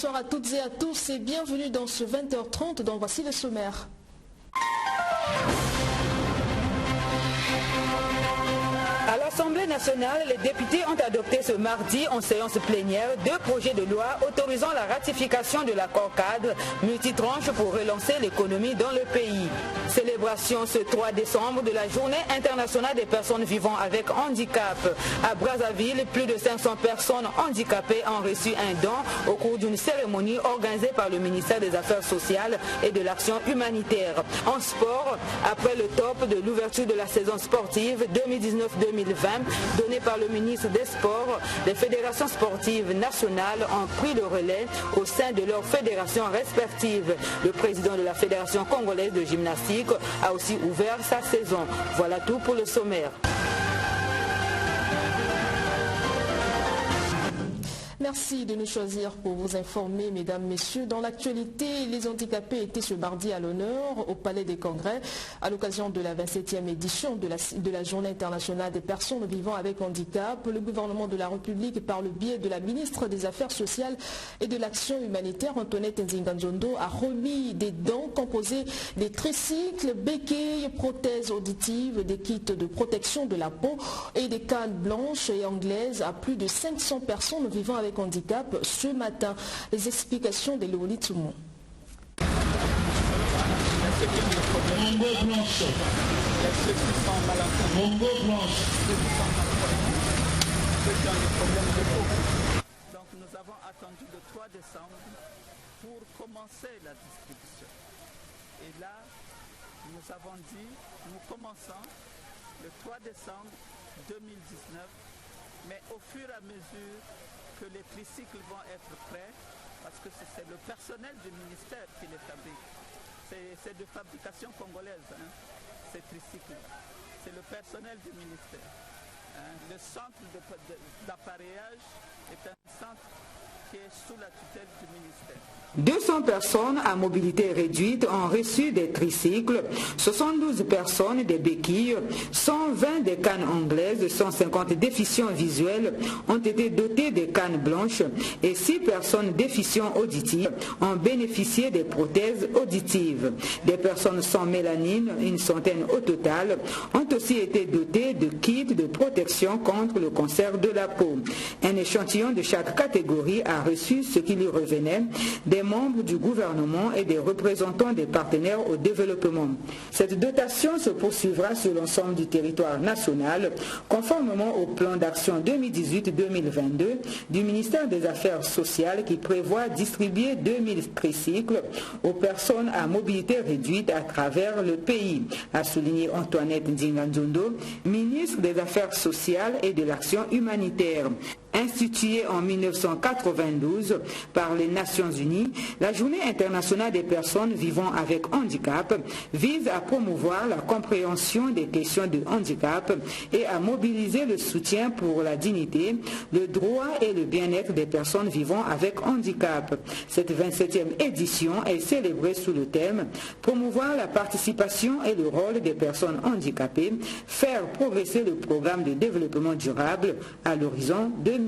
Bonsoir à toutes et à tous et bienvenue dans ce 20h30 dont voici le sommaire. À l'Assemblée nationale, les députés ont adopté ce mardi en séance plénière 2 projets de loi autorisant la ratification de l'accord cadre multitranche pour relancer l'économie dans le pays. Célébration ce 3 décembre de la Journée internationale des personnes vivant avec handicap. À Brazzaville, plus de 500 personnes handicapées ont reçu un don au cours d'une cérémonie organisée par le ministère des Affaires sociales et de l'Action humanitaire. En sport, après le top de l'ouverture de la saison sportive 2019-2020 donné par le ministre des Sports, les fédérations sportives nationales ont pris le relais au sein de leurs fédérations respectives. Le président de la Fédération congolaise de gymnastique a aussi ouvert sa saison. Voilà tout pour le sommaire. Merci de nous choisir pour vous informer, mesdames, messieurs. Dans l'actualité, les handicapés étaient ce mardi à l'honneur au Palais des Congrès à l'occasion de la 27e édition de la Journée internationale des personnes vivant avec handicap. Le gouvernement de la République, par le biais de la ministre des Affaires sociales et de l'Action humanitaire, Antoinette Nzinga-Nzondo, a remis des dons composés des tricycles, béquilles, prothèses auditives, des kits de protection de la peau et des cannes blanches et anglaises à plus de 500 personnes vivant avec handicap ce matin. Les explications de Léonie Toumon. Donc nous avons attendu le 3 décembre pour commencer la distribution. Et là, nous avons dit, nous commençons le 3 décembre 2019, mais au fur et à mesure que les tricycles vont être prêts, parce que c'est le personnel du ministère qui les fabrique. C'est de fabrication congolaise, ces tricycles. C'est le personnel du ministère. Le centre d'appareillage est un centre qui est sous la tutelle du ministère. 200 personnes à mobilité réduite ont reçu des tricycles, 72 personnes des béquilles, 120 des cannes anglaises, 150 déficients visuels ont été dotés des cannes blanches et 6 personnes déficients auditifs ont bénéficié des prothèses auditives. Des personnes sans mélanine, une centaine au total, ont aussi été dotées de kits de protection contre le cancer de la peau. Un échantillon de chaque catégorie a reçu ce qui lui revenait des membres du gouvernement et des représentants des partenaires au développement. Cette dotation se poursuivra sur l'ensemble du territoire national, conformément au plan d'action 2018-2022 du ministère des Affaires sociales qui prévoit distribuer 2000 tricycles aux personnes à mobilité réduite à travers le pays, a souligné Antoinette Nzinga-Nzondo, ministre des Affaires sociales et de l'Action humanitaire. Instituée en 1992 par les Nations Unies, la Journée internationale des personnes vivant avec handicap vise à promouvoir la compréhension des questions de handicap et à mobiliser le soutien pour la dignité, le droit et le bien-être des personnes vivant avec handicap. Cette 27e édition est célébrée sous le thème « Promouvoir la participation et le rôle des personnes handicapées, faire progresser le programme de développement durable à l'horizon 2030.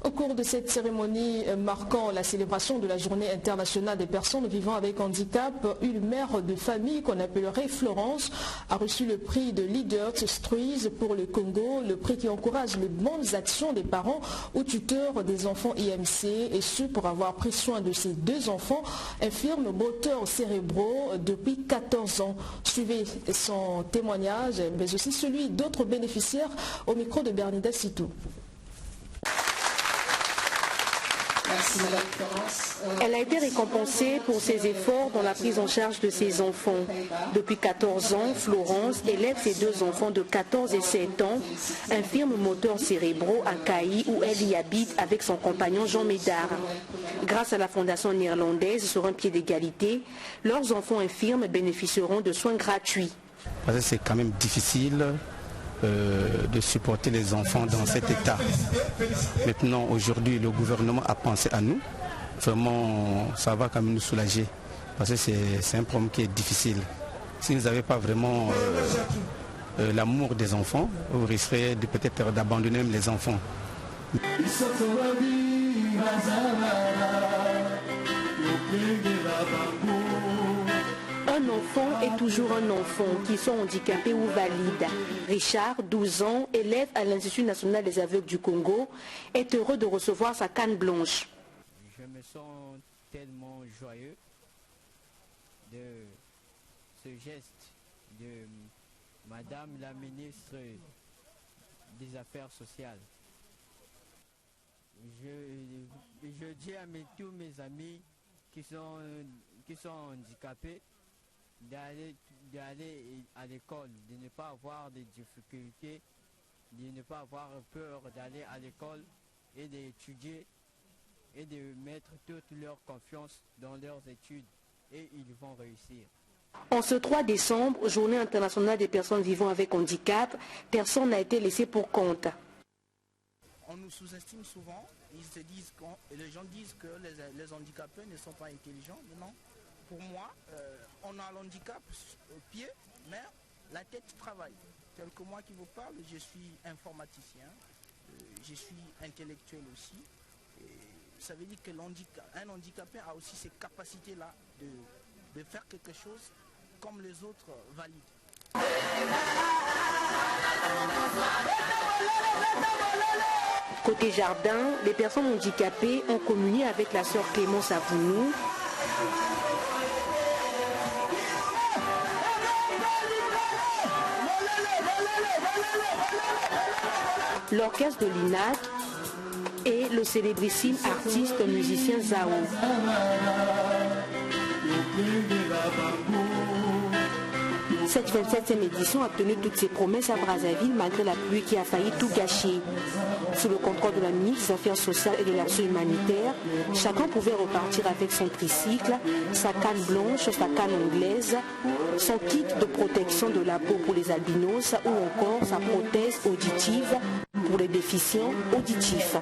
Au cours de cette cérémonie marquant la célébration de la Journée internationale des personnes vivant avec handicap, une mère de famille qu'on appellerait Florence a reçu le prix de Leaders Streets pour le Congo, le prix qui encourage les bonnes actions des parents ou tuteurs des enfants IMC, et ce pour avoir pris soin de ces 2 enfants infirmes moteurs cérébraux depuis 14 ans. Suivez son témoignage, mais aussi celui d'autres bénéficiaires au micro de Bernida Sitou. Elle a été récompensée pour ses efforts dans la prise en charge de ses enfants. Depuis 14 ans, Florence élève ses 2 enfants de 14 et 7 ans, infirmes moteurs cérébraux à Kaï où elle y habite avec son compagnon Jean Médard. Grâce à la fondation néerlandaise Sur un pied d'égalité, leurs enfants infirmes bénéficieront de soins gratuits. Parce que c'est quand même difficile de supporter les enfants dans cet état. Maintenant, aujourd'hui, le gouvernement a pensé à nous. Vraiment, ça va quand même nous soulager. Parce que c'est un problème qui est difficile. Si vous n'avez pas vraiment l'amour des enfants, vous risquerez peut-être d'abandonner même les enfants. Un enfant est toujours un enfant, qu'ils soient handicapés ou valides. Richard, 12 ans, élève à l'Institut national des aveugles du Congo, est heureux de recevoir sa canne blanche. Je me sens tellement joyeux de ce geste de Madame la ministre des Affaires sociales. Je dis à tous mes amis qui sont handicapés d'aller à l'école, de ne pas avoir de difficultés, de ne pas avoir peur d'aller à l'école et d'étudier et de mettre toute leur confiance dans leurs études et ils vont réussir. En ce 3 décembre, journée internationale des personnes vivant avec handicap, personne n'a été laissé pour compte. On nous sous-estime souvent, les gens disent que les handicapés ne sont pas intelligents. Non, pour moi, on a l'handicap au pied, mais la tête travaille. Tel que moi qui vous parle, je suis informaticien, je suis intellectuel aussi. Et ça veut dire qu'un handicapé a aussi ces capacités-là de faire quelque chose comme les autres valides. Côté jardin, les personnes handicapées ont communié avec la sœur Clémence Avounou. L'orchestre de l'INAC et le célébrissime artiste musicien Zao. Cette 27e édition a tenu toutes ses promesses à Brazzaville malgré la pluie qui a failli tout gâcher. Sous le contrôle de la ministre des Affaires sociales et de l'Action humanitaire, chacun pouvait repartir avec son tricycle, sa canne blanche, sa canne anglaise, son kit de protection de la peau pour les albinos ou encore sa prothèse auditive pour les déficients auditifs.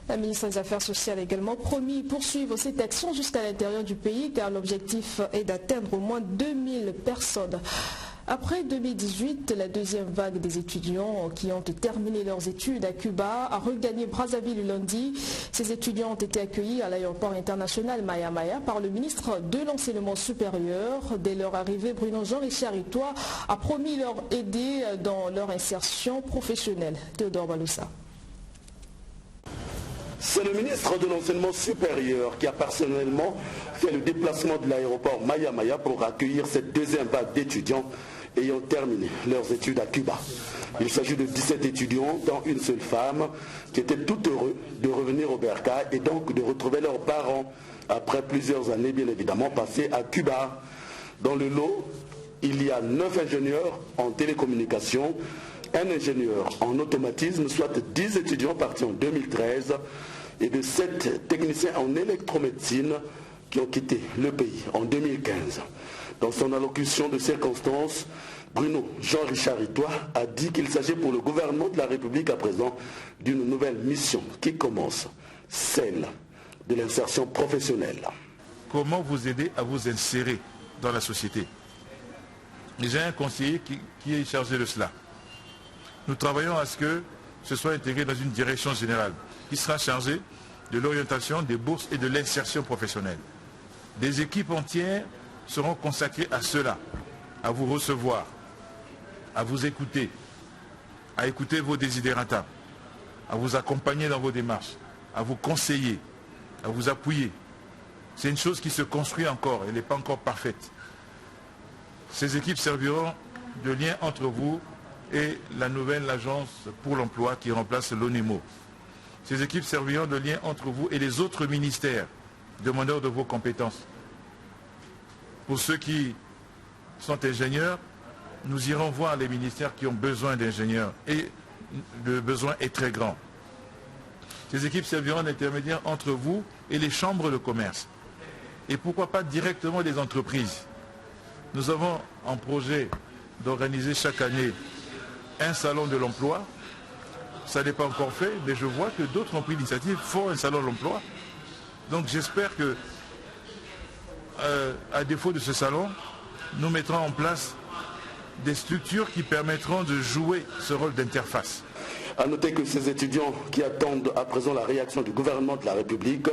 La ministre des Affaires sociales a également promis poursuivre cette action jusqu'à l'intérieur du pays car l'objectif est d'atteindre au moins 2000 personnes. Après 2018, la deuxième vague des étudiants qui ont terminé leurs études à Cuba a regagné Brazzaville le lundi. Ces étudiants ont été accueillis à l'aéroport international Maya Maya par le ministre de l'Enseignement supérieur. Dès leur arrivée, Bruno Jean-Richard Itois a promis leur aider dans leur insertion professionnelle. Théodore Baloussa. C'est le ministre de l'Enseignement supérieur qui a personnellement fait le déplacement de l'aéroport Maya Maya pour accueillir cette deuxième vague d'étudiants ayant terminé leurs études à Cuba. Il s'agit de 17 étudiants, dont une seule femme, qui étaient tout heureux de revenir au Bercail et donc de retrouver leurs parents après plusieurs années, bien évidemment, passées à Cuba. Dans le lot, il y a 9 ingénieurs en télécommunications, un ingénieur en automatisme, soit 10 étudiants partis en 2013 et de 7 techniciens en électromédecine qui ont quitté le pays en 2015. Dans son allocution de circonstances, Bruno Jean-Richard Itois a dit qu'il s'agit pour le gouvernement de la République à présent d'une nouvelle mission qui commence, celle de l'insertion professionnelle. Comment vous aider à vous insérer dans la société? J'ai un conseiller qui est chargé de cela. Nous travaillons à ce que ce soit intégré dans une direction générale qui sera chargée de l'orientation, des bourses et de l'insertion professionnelle. Des équipes entières seront consacrées à cela, à vous recevoir, à vous écouter, à écouter vos desiderata, à vous accompagner dans vos démarches, à vous conseiller, à vous appuyer. C'est une chose qui se construit encore, elle n'est pas encore parfaite. Ces équipes serviront de lien entre vous et la nouvelle agence pour l'emploi qui remplace l'ONEMO. Ces équipes serviront de lien entre vous et les autres ministères, demandeurs de vos compétences. Pour ceux qui sont ingénieurs, nous irons voir les ministères qui ont besoin d'ingénieurs et le besoin est très grand. Ces équipes serviront d'intermédiaire entre vous et les chambres de commerce. Et pourquoi pas directement les entreprises. Nous avons en projet d'organiser chaque année un salon de l'emploi. Ça n'est pas encore fait, mais je vois que d'autres ont pris l'initiative, font un salon de l'emploi. Donc j'espère que, à défaut de ce salon, nous mettrons en place des structures qui permettront de jouer ce rôle d'interface. A noter que ces étudiants qui attendent à présent la réaction du gouvernement de la République,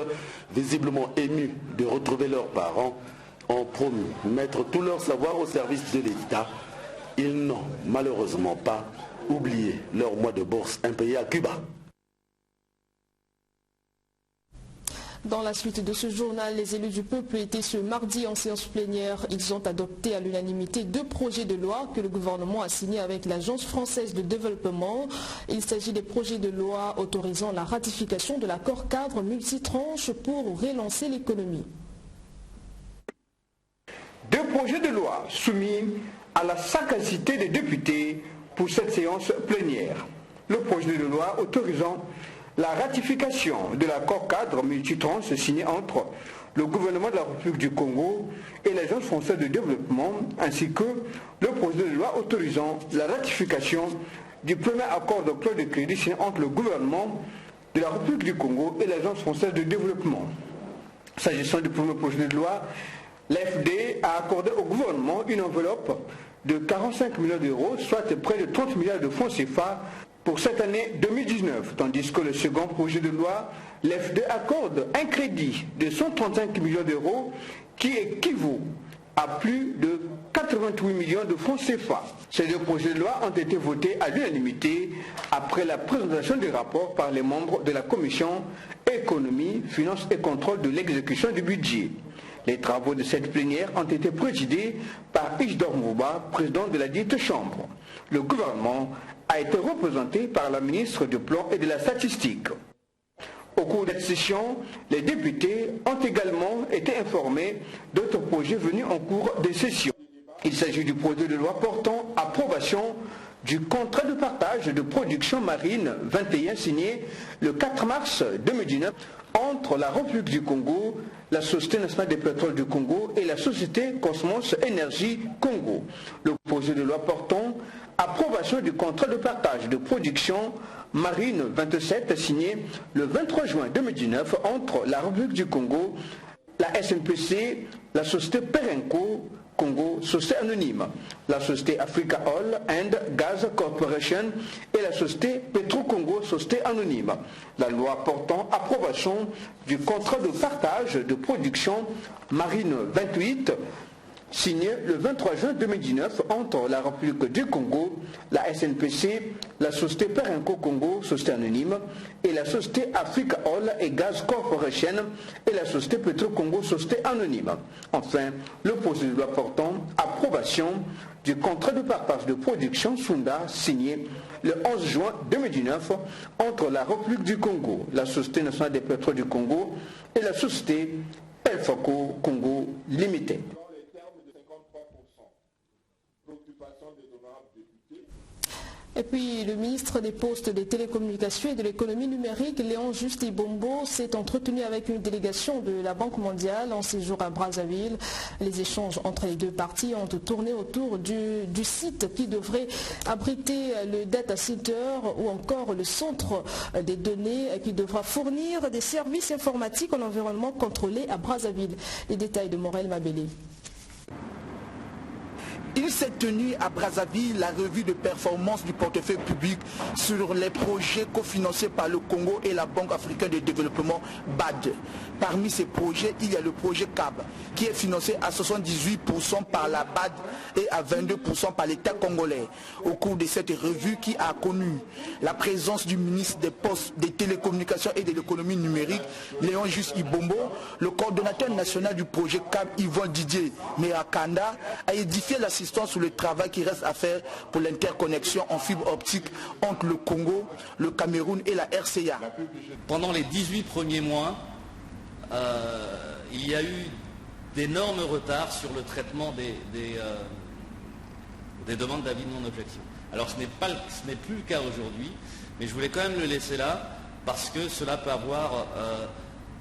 visiblement émus de retrouver leurs parents, ont promis mettre tout leur savoir au service de l'État. Ils n'ont malheureusement pas oublié leur mois de bourse impayé à Cuba. Dans la suite de ce journal, les élus du peuple étaient ce mardi en séance plénière. Ils ont adopté à l'unanimité 2 projets de loi que le gouvernement a signés avec l'Agence française de développement. Il s'agit des projets de loi autorisant la ratification de l'accord cadre multitranche pour relancer l'économie. 2 projets de loi soumis à la sagacité des députés pour cette séance plénière. Le projet de loi autorisant la ratification de l'accord cadre multitranche signé entre le gouvernement de la République du Congo et l'Agence française de développement, ainsi que le projet de loi autorisant la ratification du premier accord d'octroi de crédit signé entre le gouvernement de la République du Congo et l'Agence française de développement. S'agissant du premier projet de loi, l'AFD a accordé au gouvernement une enveloppe de 45 millions d'euros, soit près de 30 milliards de francs CFA pour cette année 2019, tandis que le second projet de loi, l'AFD accorde un crédit de 135 millions d'euros qui équivaut à plus de 88 millions de francs CFA. Ces 2 projets de loi ont été votés à l'unanimité après la présentation du rapport par les membres de la commission économie, finances et contrôle de l'exécution du budget. Les travaux de cette plénière ont été présidés par Isidore Mouba, président de la dite chambre. Le gouvernement a été représenté par la ministre du Plan et de la Statistique. Au cours de cette session, les députés ont également été informés d'autres projets venus en cours de session. Il s'agit du projet de loi portant approbation du contrat de partage de production marine 21 signé le 4 mars 2019 entre la République du Congo, la Société nationale des pétroles du Congo et la société Cosmos Énergie Congo. Le projet de loi portant approbation du contrat de partage de production marine 27 signé le 23 juin 2019 entre la République du Congo, la SNPC, la société Perenco Congo, société anonyme, la société Africa Oil and Gas Corporation et la société Petro-Congo, société anonyme. La loi portant approbation du contrat de partage de production marine 28 signé le 23 juin 2019 entre la République du Congo, la SNPC, la société Perenco Congo, société anonyme, et la société Africa Oil et Gas Corporation et la société Petro-Congo, société anonyme. Enfin, le projet de loi portant approbation du contrat de partage de production Sunda signé le 11 juin 2019 entre la République du Congo, la Société nationale des pétroles du Congo et la société Pelfaco Congo Limited. Et puis le ministre des Postes, des Télécommunications et de l'économie numérique, Léon Juste Ibombo, s'est entretenu avec une délégation de la Banque mondiale en séjour à Brazzaville. Les échanges entre les 2 parties ont tourné autour du site qui devrait abriter le data center ou encore le centre des données qui devra fournir des services informatiques en environnement contrôlé à Brazzaville. Les détails de Morel Mabélé. Il s'est tenu à Brazzaville la revue de performance du portefeuille public sur les projets cofinancés par le Congo et la Banque africaine de développement BAD. Parmi ces projets, il y a le projet CAB qui est financé à 78% par la BAD et à 22% par l'État congolais. Au cours de cette revue qui a connu la présence du ministre des Postes, des Télécommunications et de l'économie numérique, Léon Juste Ibombo, le coordonnateur national du projet CAB, Yvon Didier Merakanda, a édifié l'assistance sur le travail qui reste à faire pour l'interconnexion en fibre optique entre le Congo, le Cameroun et la RCA. Pendant les 18 premiers mois, il y a eu d'énormes retards sur le traitement des demandes d'avis de non-objection. Alors ce n'est plus le cas aujourd'hui, mais je voulais quand même le laisser là parce que cela peut avoir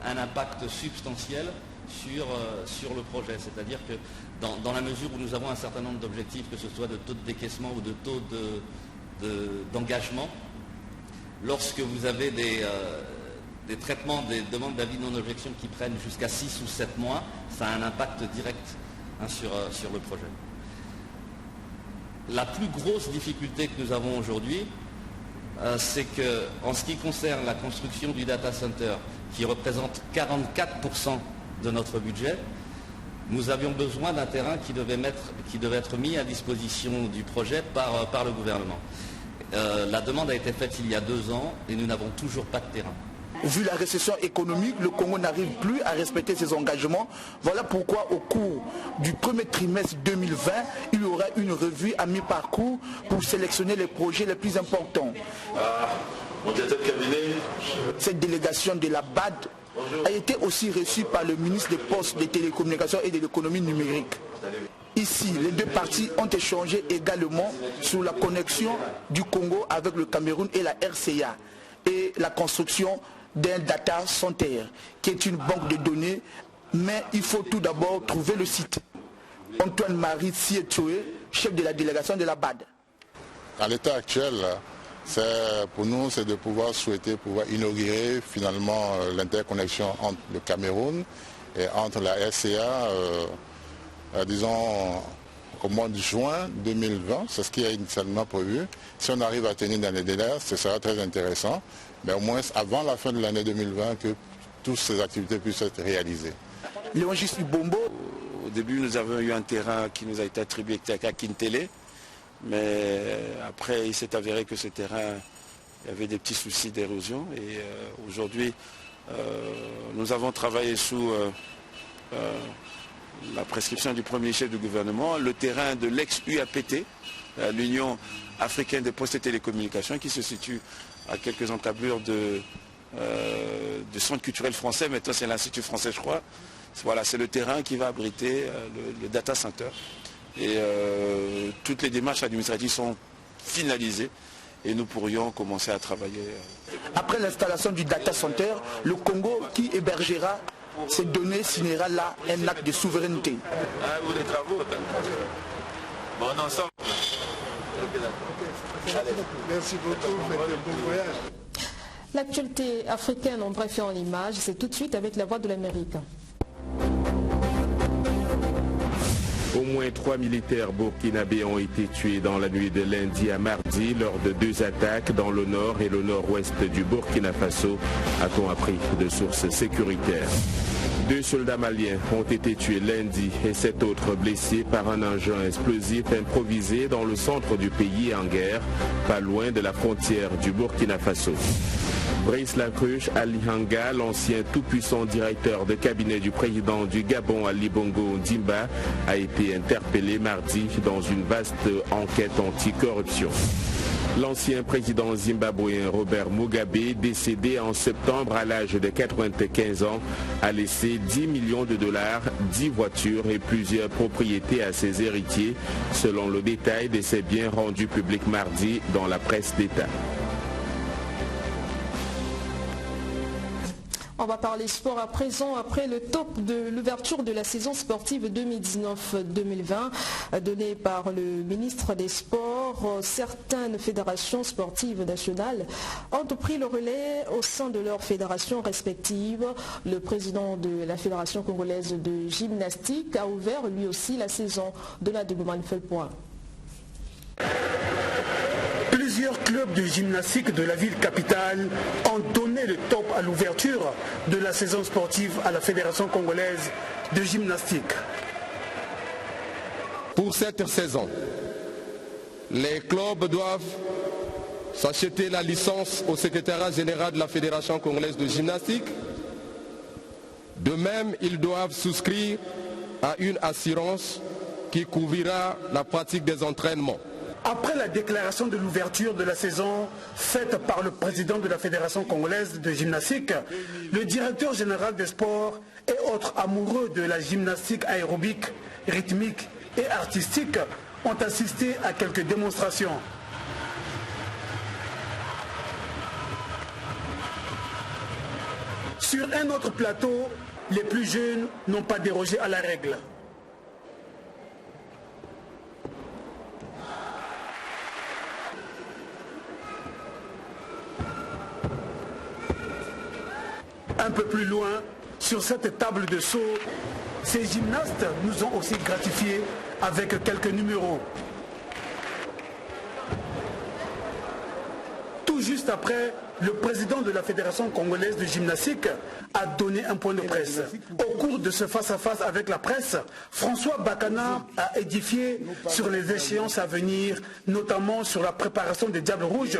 un impact substantiel sur le projet. C'est-à-dire que dans la mesure où nous avons un certain nombre d'objectifs, que ce soit de taux de décaissement ou de taux d'engagement, lorsque vous avez des traitements des demandes d'avis non-objection qui prennent jusqu'à 6 ou 7 mois, ça a un impact direct sur le projet. La plus grosse difficulté que nous avons aujourd'hui, c'est qu'en ce qui concerne la construction du data center, qui représente 44% de notre budget, nous avions besoin d'un terrain qui devait être mis à disposition du projet par le gouvernement. La demande a été faite il y a 2 ans et nous n'avons toujours pas de terrain. Vu la récession économique, le Congo n'arrive plus à respecter ses engagements. Voilà pourquoi au cours du premier trimestre 2020, il y aura une revue à mi-parcours pour sélectionner les projets les plus importants. Cette délégation de la BAD a été aussi reçue par le ministre des Postes, des Télécommunications et de l'économie numérique. Ici, les deux parties ont échangé également sur la connexion du Congo avec le Cameroun et la RCA et la construction d'un data center qui est une banque de données, mais il faut tout d'abord trouver le site. Antoine-Marie Sietoué, chef de la délégation de la BAD. À l'état actuel, pour nous, c'est de pouvoir inaugurer finalement l'interconnexion entre le Cameroun et entre la RCA, disons au mois de juin 2020, c'est ce qui est initialement prévu. Si on arrive à tenir dans les délais, ce sera très intéressant, mais au moins avant la fin de l'année 2020 que toutes ces activités puissent être réalisées. Léon Gisli Bombo. Au début, nous avons eu un terrain qui nous a été attribué à Kintélé, mais après, il s'est avéré que ce terrain, il y avait des petits soucis d'érosion. Et aujourd'hui, nous avons travaillé sous la prescription du premier chef du gouvernement, le terrain de l'ex-UAPT, l'Union africaine des postes et télécommunications, qui se situe à quelques encablures de centre culturel français. Maintenant, c'est l'Institut français, je crois. Voilà, c'est le terrain qui va abriter le data center. Et toutes les démarches administratives sont finalisées et nous pourrions commencer à travailler. Après l'installation du data center, le Congo qui hébergera ces données signera là un acte de souveraineté. Ah, vous les travaux. Bon, ensemble. Merci beaucoup, bon voyage. L'actualité africaine en bref et en images, c'est tout de suite avec la Voix de l'Amérique. Au moins 3 militaires burkinabés ont été tués dans la nuit de lundi à mardi lors de 2 attaques dans le nord et le nord-ouest du Burkina Faso, a-t-on appris de sources sécuritaires. 2 soldats maliens ont été tués lundi et 7 autres blessés par un engin explosif improvisé dans le centre du pays en guerre, pas loin de la frontière du Burkina Faso. Brice Lacruche Ali Hanga, l'ancien tout-puissant directeur de cabinet du président du Gabon Ali Bongo Ndimba, a été interpellé mardi dans une vaste enquête anticorruption. L'ancien président zimbabwéen Robert Mugabe, décédé en septembre à l'âge de 95 ans, a laissé 10 millions de dollars, 10 voitures et plusieurs propriétés à ses héritiers, selon le détail de ses biens rendus publics mardi dans la presse d'État. On va parler sport à présent. Après le top de l'ouverture de la saison sportive 2019-2020 donné par le ministre des Sports, certaines fédérations sportives nationales ont pris le relais au sein de leurs fédérations respectives. Le président de la Fédération congolaise de gymnastique a ouvert lui aussi la saison. Donald Bouman fait le point. Plusieurs clubs de gymnastique de la ville capitale ont donné le top à l'ouverture de la saison sportive à la Fédération congolaise de gymnastique. Pour cette saison, les clubs doivent s'acheter la licence au secrétariat général de la Fédération congolaise de gymnastique. De même, ils doivent souscrire à une assurance qui couvrira la pratique des entraînements. Après la déclaration de l'ouverture de la saison faite par le président de la Fédération congolaise de gymnastique, le directeur général des sports et autres amoureux de la gymnastique aérobique, rythmique et artistique ont assisté à quelques démonstrations. Sur un autre plateau, les plus jeunes n'ont pas dérogé à la règle. Un peu plus loin, sur cette table de saut, ces gymnastes nous ont aussi gratifiés avec quelques numéros. Tout juste après, le président de la Fédération congolaise de gymnastique a donné un point de presse. Au cours de ce face-à-face avec la presse, François Bakana a édifié sur les échéances à venir, notamment sur la préparation des Diables Rouges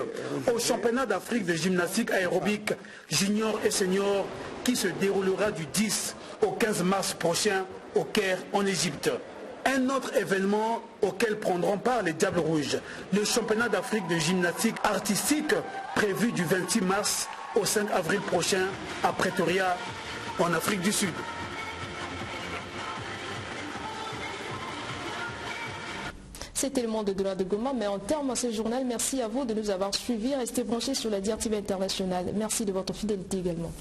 au championnat d'Afrique de gymnastique aérobique junior et senior qui se déroulera du 10 au 15 mars prochain au Caire en Égypte. Un autre événement auquel prendront part les Diables Rouges, le championnat d'Afrique de gymnastique artistique prévu du 26 mars au 5 avril prochain à Pretoria, en Afrique du Sud. C'était le monde de la de Goma, mais en termes à ce journal, merci à vous de nous avoir suivis. Restez branchés sur la DRTV Internationale. Merci de votre fidélité également.